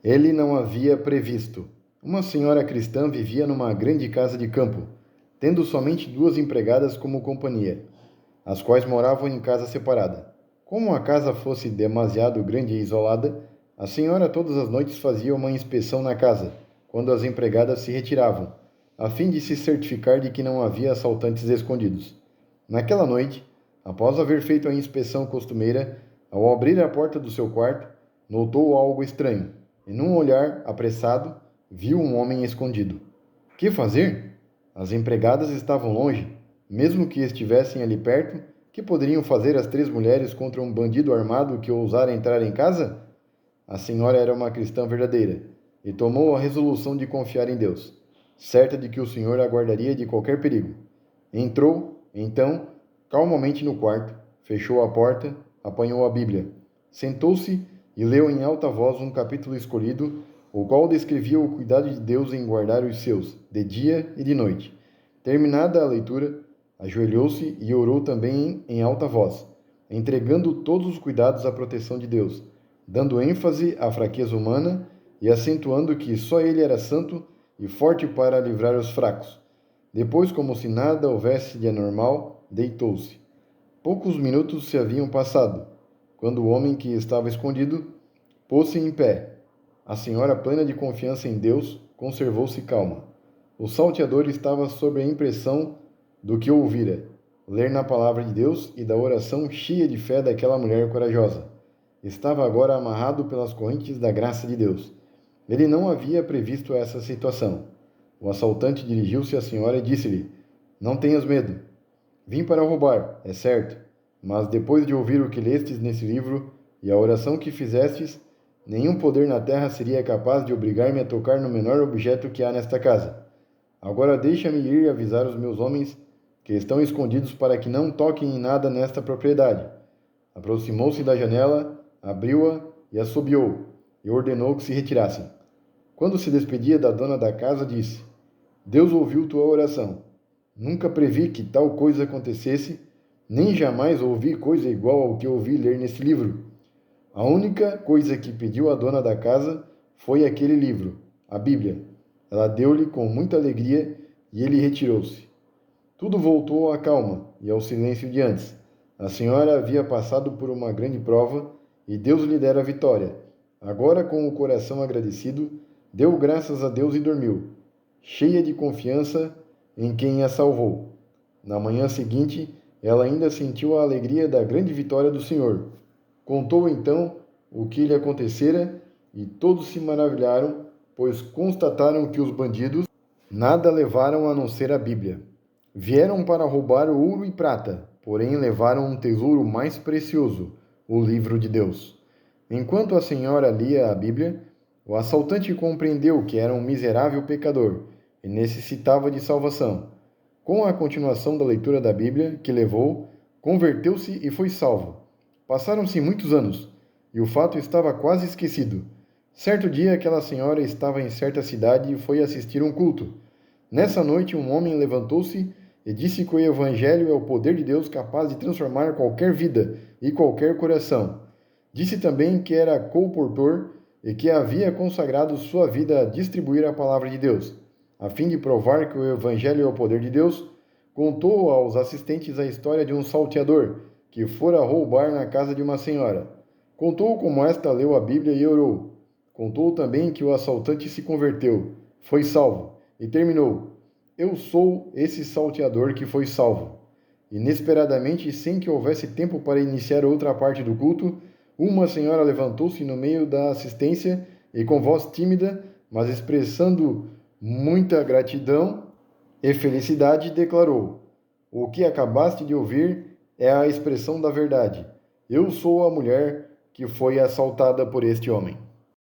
Ele não havia previsto. Uma senhora cristã vivia numa grande casa de campo, tendo somente duas empregadas como companhia, as quais moravam em casa separada. Como a casa fosse demasiado grande e isolada, a senhora todas as noites fazia uma inspeção na casa, quando as empregadas se retiravam, a fim de se certificar de que não havia assaltantes escondidos. Naquela noite, após haver feito a inspeção costumeira, ao abrir a porta do seu quarto, notou algo estranho, e num olhar apressado, viu um homem escondido. Que fazer? As empregadas estavam longe, mesmo que estivessem ali perto, que poderiam fazer as três mulheres contra um bandido armado que ousara entrar em casa? A senhora era uma cristã verdadeira e tomou a resolução de confiar em Deus, certa de que o Senhor a guardaria de qualquer perigo. Entrou, então, calmamente no quarto, fechou a porta, apanhou a Bíblia, sentou-se e leu em alta voz um capítulo escolhido, o qual descrevia o cuidado de Deus em guardar os seus, de dia e de noite. Terminada a leitura, ajoelhou-se e orou também em alta voz, entregando todos os cuidados à proteção de Deus, dando ênfase à fraqueza humana e acentuando que só Ele era santo e forte para livrar os fracos. Depois, como se nada houvesse de anormal, deitou-se. Poucos minutos se haviam passado, quando o homem que estava escondido pôs-se em pé. A senhora, plena de confiança em Deus, conservou-se calma. O salteador estava sob a impressão do que ouvira, ler na palavra de Deus e da oração cheia de fé daquela mulher corajosa. Estava agora amarrado pelas correntes da graça de Deus. Ele não havia previsto essa situação. O assaltante dirigiu-se à senhora e disse-lhe: Não tenhas medo. Vim para roubar, é certo, mas depois de ouvir o que lestes nesse livro e a oração que fizestes, nenhum poder na terra seria capaz de obrigar-me a tocar no menor objeto que há nesta casa. Agora deixa-me ir avisar os meus homens que estão escondidos para que não toquem em nada nesta propriedade. Aproximou-se da janela, abriu-a e assobiou, e ordenou que se retirassem. Quando se despedia da dona da casa, disse: Deus ouviu tua oração. Nunca previ que tal coisa acontecesse, nem jamais ouvi coisa igual ao que ouvi ler nesse livro. A única coisa que pediu a dona da casa foi aquele livro, a Bíblia. Ela deu-lhe com muita alegria e ele retirou-se. Tudo voltou à calma e ao silêncio de antes. A senhora havia passado por uma grande prova e Deus lhe dera a vitória. Agora, com o coração agradecido, deu graças a Deus e dormiu, cheia de confiança em quem a salvou. Na manhã seguinte, ela ainda sentiu a alegria da grande vitória do Senhor. Contou então o que lhe acontecera e todos se maravilharam, pois constataram que os bandidos nada levaram a não ser a Bíblia. Vieram para roubar ouro e prata, porém levaram um tesouro mais precioso, o livro de Deus. Enquanto a senhora lia a Bíblia, o assaltante compreendeu que era um miserável pecador e necessitava de salvação. Com a continuação da leitura da Bíblia que levou, converteu-se e foi salvo. Passaram-se muitos anos, e o fato estava quase esquecido. Certo dia, aquela senhora estava em certa cidade e foi assistir um culto. Nessa noite, um homem levantou-se e disse que o Evangelho é o poder de Deus capaz de transformar qualquer vida e qualquer coração. Disse também que era colportor e que havia consagrado sua vida a distribuir a palavra de Deus. A fim de provar que o Evangelho é o poder de Deus, contou aos assistentes a história de um salteador que fora roubar na casa de uma senhora. Contou como esta leu a Bíblia e orou. Contou também que o assaltante se converteu, foi salvo, e terminou: Eu sou esse salteador que foi salvo. Inesperadamente, sem que houvesse tempo para iniciar outra parte do culto, uma senhora levantou-se no meio da assistência e, com voz tímida, mas expressando muita gratidão e felicidade, declarou: O que acabaste de ouvir é a expressão da verdade. Eu sou a mulher que foi assaltada por este homem.